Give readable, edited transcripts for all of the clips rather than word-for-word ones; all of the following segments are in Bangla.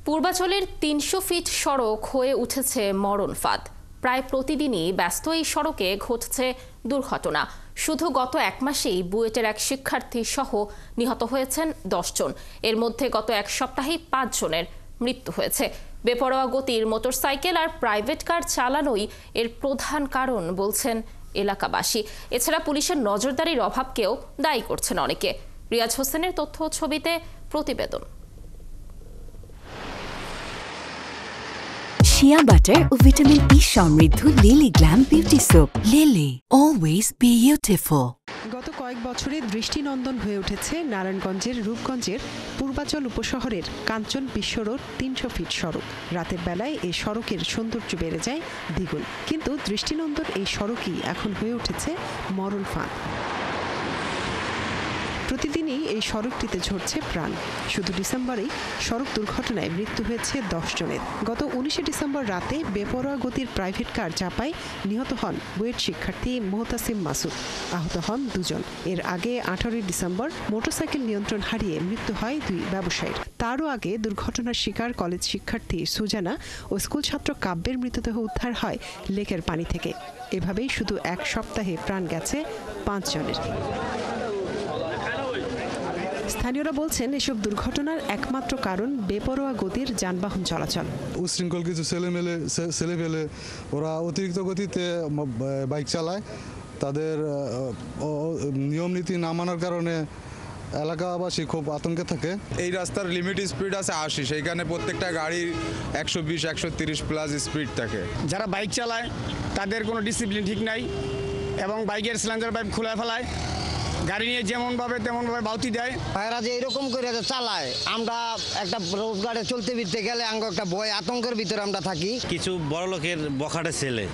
পূর্বাচলের ৩০০ ফিট সড়ক হয়ে উঠেছে মরণ ফাঁদ। প্রায় প্রতিদিনই ব্যস্ত এই সড়কে ঘটছে দুর্ঘটনা। শুধু গত এক মাসেই বুয়েটের এক শিক্ষার্থী সহ নিহত হয়েছেন ১০ জন। এর মধ্যে গত এক সপ্তাহেই ৫ জনের মৃত্যু হয়েছে। বেপরোয়া গতির মোটরসাইকেল আর প্রাইভেট কার চালানোই এর প্রধান কারণ বলছেন এলাকাবাসী। এছাড়া পুলিশের নজরদারির অভাবকেও দায়ী করছেন অনেকে। রিয়াজ হোসেনের তথ্য ও ছবিতে প্রতিবেদন। শিয়া বাটার ও ভিটামিন ই সমৃদ্ধ lily glam beauty soap. Lily, always beautiful. গত কয়েক বছরে দৃষ্টিনন্দন হয়ে উঠেছে নারায়ণগঞ্জের রূপগঞ্জের পূর্বাচল উপশহরের কাঞ্চন বিশ্ব রোড ৩০০ ফিট সড়ক। রাতের বেলায় এই সড়কের সৌন্দর্য বেড়ে যায় দ্বিগুণ, কিন্তু দৃষ্টিনন্দন এই সড়কই এখন হয়ে উঠেছে মরণ ফাঁদ। প্রতিদিনই এই সড়কটিতে ঝরছে প্রাণ। শুধু ডিসেম্বরেই সড়ক দুর্ঘটনায় মৃত্যু হয়েছে ১০ জনের। গত ১৯ ডিসেম্বর রাতে বেপরোয়া গতির প্রাইভেট কার চাপায় নিহত হন বুয়েট শিক্ষার্থী মোহতাসিম মাসুদ। আহত হন ২ জন। এর আগে ১৮ ডিসেম্বর মোটরসাইকেল নিয়ন্ত্রণ হারিয়ে মৃত্যু হয় ২ ব্যবসায়ীর। তারও আগে দুর্ঘটনার শিকার কলেজ শিক্ষার্থী সুজানা ও স্কুল ছাত্র কাব্যের মৃতদেহ উদ্ধার হয় লেকের পানি থেকে। এভাবেই শুধু এক সপ্তাহে প্রাণ গেছে ৫ জনের। স্থানীয়রা বলছেন, এসব দুর্ঘটনার একমাত্র কারণ বেপরোয়া গতির যানবাহন চলাচল। উশৃঙ্খল কিছু ছেলে ফেলে ওরা অতিরিক্ত গতিতে বাইক চালায়। তাদের নিয়ম নীতি না মানার কারণে এলাকাবাসী খুব আতঙ্কে থাকে। এই রাস্তার লিমিট স্পিড আছে ৮০, সেইখানে প্রত্যেকটা গাড়ির ১২০, ১৩০ প্লাস স্পিড থাকে। যারা বাইক চালায় তাদের কোনো ডিসিপ্লিন ঠিক নাই এবং বাইকের সিলিন্ডার পাইপ খুলে ফেলায়, গাড়ি নিয়ে যেমনভাবে তেমনভাবে বাউতি দেয়। ভাইরা যে এরকম করে চালায়, আমরা একটা রোজগারে চলতে ফিরতে গেলে আমরা একটা ভয় আতঙ্কের ভিতরে আমরা থাকি। কিছু বড় লোকের বখাটে ছেলে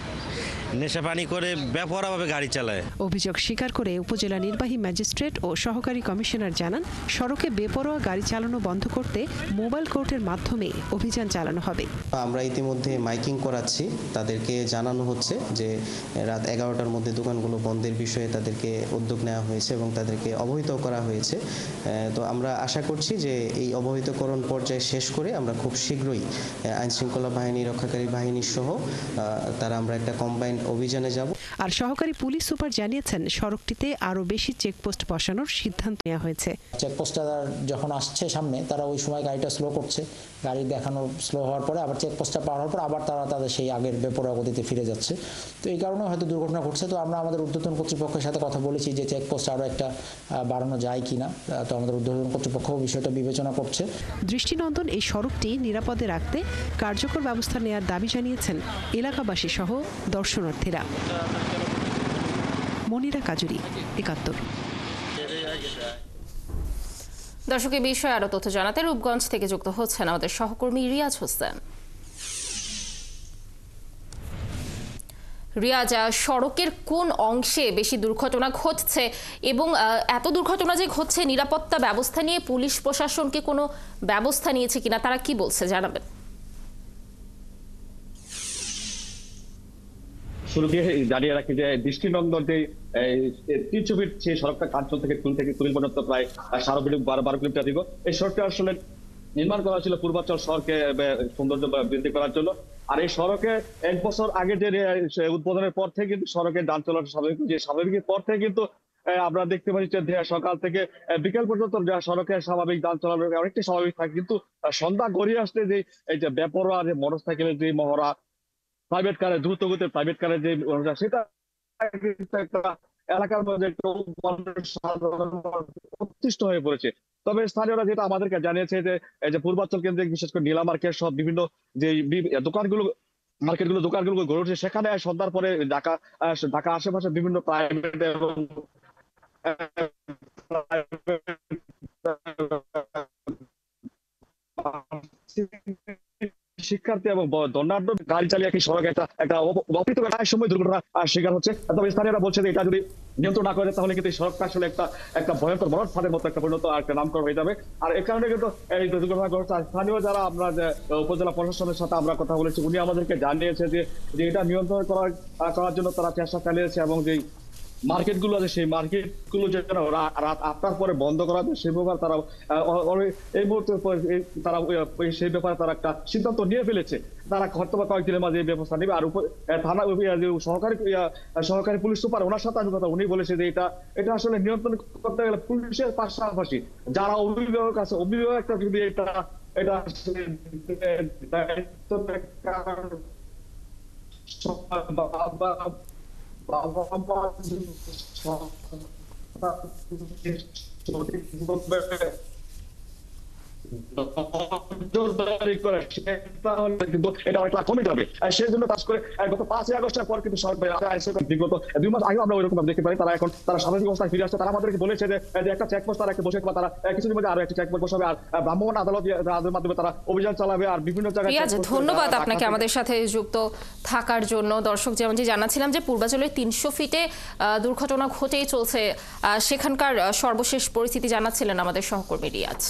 নেশা পানি করে বেপরোয়াভাবে গাড়ি চালায়। অভিযোগ স্বীকার করে উপজেলা নির্বাহী ম্যাজিস্ট্রেট ও সহকারী কমিশনার জানান, সড়কে বেপরোয়া গাড়ি চালানো বন্ধ করতে মোবাইল কোর্টের মাধ্যমে অভিযান চালানো হবে। আমরা ইতিমধ্যে মাইকিং করাচ্ছি, তাদেরকে জানানো হচ্ছে যে রাত ১১টার মধ্যে দোকানগুলো বন্ধের বিষয়ে তাদেরকে উদ্যোগ নেওয়া হয়েছে এবং তাদেরকে অবহিত করা হয়েছে। তো আমরা আশা করছি যে এই অবহিতকরণ পর্যায়ে শেষ করে আমরা খুব শীঘ্রই আইন শৃঙ্খলা বাহিনী, রক্ষাকারী বাহিনী সহ তারা আমরা একটা কম্বাইন্ড অভিযানে যাব। আর সহকারী পুলিশ সুপার জানিয়েছেন, সড়কটিতে আরো বেশি চেকপোস্ট বসানোর সিদ্ধান্ত নেওয়া হয়েছে। চেকপোস্টটা যখন আসছে সামনে, তারা ওই সময় গাড়িটা স্লো করছে। গাড়ি দেখানো স্লো হওয়ার পরে আবার চেকপোস্টটা পার হওয়ার পর আবার তারা তাদের সেই আগের বেপরোয়া গতিতে ফিরে যাচ্ছে। তো এই কারণে হয়তো দুর্ঘটনা ঘটছে। তো আমরা আমাদের ঊর্ধ্বতন কর্তৃপক্ষের সাথে কথা বলেছি যে চেকপোস্ট আরও একটা বাড়ানো যায় কিনা। তো আমাদের ঊর্ধ্বতন কর্তৃপক্ষ বিষয়টা বিবেচনা করছে। দৃষ্টিনন্দন এই সড়কটি নিরাপদে রাখতে কার্যকর ব্যবস্থা নেওয়ার দাবি জানিয়েছেন এলাকাবাসী সহ দর্শনার্থীরা। মনিরা কাজুরি, ৭১। দর্শক, এই বিষয়ে আরো তথ্য জানাতে রূপগঞ্জ থেকে যুক্ত হচ্ছেন আমাদের সহকর্মী রিয়াজ হোসেন। রিয়াজ, সড়কের কোন অংশে বেশি দুর্ঘটনা ঘটছে এবং এত দুর্ঘটনা যে ঘটছে, নিরাপত্তা ব্যবস্থা নিয়ে পুলিশ প্রশাসনকে কোনো ব্যবস্থা নিয়েছে কিনা, তারা কি বলছে জানাবেন? শুরু দিয়ে জানিয়ে রাখি যে দৃষ্টিনন্দন যে ৩০০ ফিট সেই সড়কটা কাঞ্চন থেকে তুলিন পর্যন্ত প্রায় ১২ কিলোমিটার দীর্ঘ। এই সড়কটা আসলে নির্মাণ করা ছিল পূর্বাচল শহরকে সৌন্দর্য বৃদ্ধি করার জন্য। আর এই সড়কে ১ বছর আগে যে উদ্বোধনের পর থেকে কিন্তু সড়কের যান চলাচল স্বাভাবিকের পর থেকে কিন্তু আমরা দেখতে পাচ্ছি যে সকাল থেকে বিকেল পর্যন্ত সড়কের স্বাভাবিক যান চলাচল অনেকটাই স্বাভাবিক থাকে, কিন্তু সন্ধ্যা গড়িয়ে আসলে যে এই যে বেপরোয়া যে মোটরসাইকেলের যে মহড়া, প্রাইভেট কারে দ্রুত গতির প্রাইভেট কারের যে সেটা একটা এলাকার মধ্যে অতিষ্ঠ হয়ে পড়েছে। তবে স্থানীয়রা যেটা আমাদেরকে জানিয়েছে যে এই যে পূর্বাচল কেন্দ্রিক বিশেষ করে নীলা মার্কেট সব বিভিন্ন যে দোকানগুলো গড়ে উঠছে, সেখানে সন্ধ্যার পরে ঢাকা আশেপাশে বিভিন্ন প্রাইভেট এবং শিক্ষার্থী এবং দণ্ডাঢ্য গাড়ি চালিয়ে সড়কে একটা অপ্রীতকর সময় দুর্ঘটনা শিকার হচ্ছে। তবে স্থানীয়রা বলছে যে এটা যদি নিয়ন্ত্রণ না করে তাহলে কিন্তু এই সড়কটা আসলে একটা ভয়ঙ্কর মরণ ফাঁদের মতো একটা পরিণত একটা নামকরণ হয়ে যাবে। আর এই কারণে কিন্তু এই দুর্ঘটনা ঘটছে। স্থানীয় যারা আমরা উপজেলা প্রশাসনের সাথে আমরা কথা বলেছি, উনি আমাদেরকে জানিয়েছে যে এটা নিয়ন্ত্রণ করার জন্য তারা চেষ্টা চালিয়েছে এবং যে মার্কেটগুলো আছে সেই মার্কেটগুলো যেন রাত 8টার পরে বন্ধ করা হবে সেই ব্যাপারে তারা এই মুহূর্তে তারা সেই ব্যাপারে তারা একটা সিদ্ধান্ত নিয়ে ফেলেছে। তারা হয়তো বা কয়েকদিনের মাঝে এই ব্যবস্থা নেবে। আর থানা সহকারী পুলিশ সুপার ওনার সাথে আমি কথা উনি বলেছে যে এটা আসলে নিয়ন্ত্রণ করতে গেলে পুলিশের পাশাপাশি যারা অভিভাবক আছে অভিভাবকটা যদি এটা কমে যাবে। সেই জন্য কাজ করে গত 5ই আগস্টের পর কিন্তু বিগত 2 মাস আগে আমরা ওইরকম দেখতে পাই তারা স্বাভাবিক অবস্থায় ফিরে আসছে। তারা আমাদেরকে বলেছে যে একটা চেকপোস্ট তারা একটা বসে তারা কিছুদিন মধ্যে আরো একটা চেকপোস্ট বসাবে আর ভ্রাম্যমাণ আদালতের মাধ্যমে তারা অভিযান চালাবে আর বিভিন্ন জায়গায়। ধন্যবাদ আপনাকে আমাদের সাথে যুক্ত থাকার জন্য। দর্শক যেমনটি জানাচ্ছিলাম যে পূর্বাচলের 300 ফিটে দুর্ঘটনা ঘটেই চলছে, সেখানকার সর্বশেষ পরিস্থিতি জানাচ্ছিলেন আমাদের সহকর্মী রিয়াজ।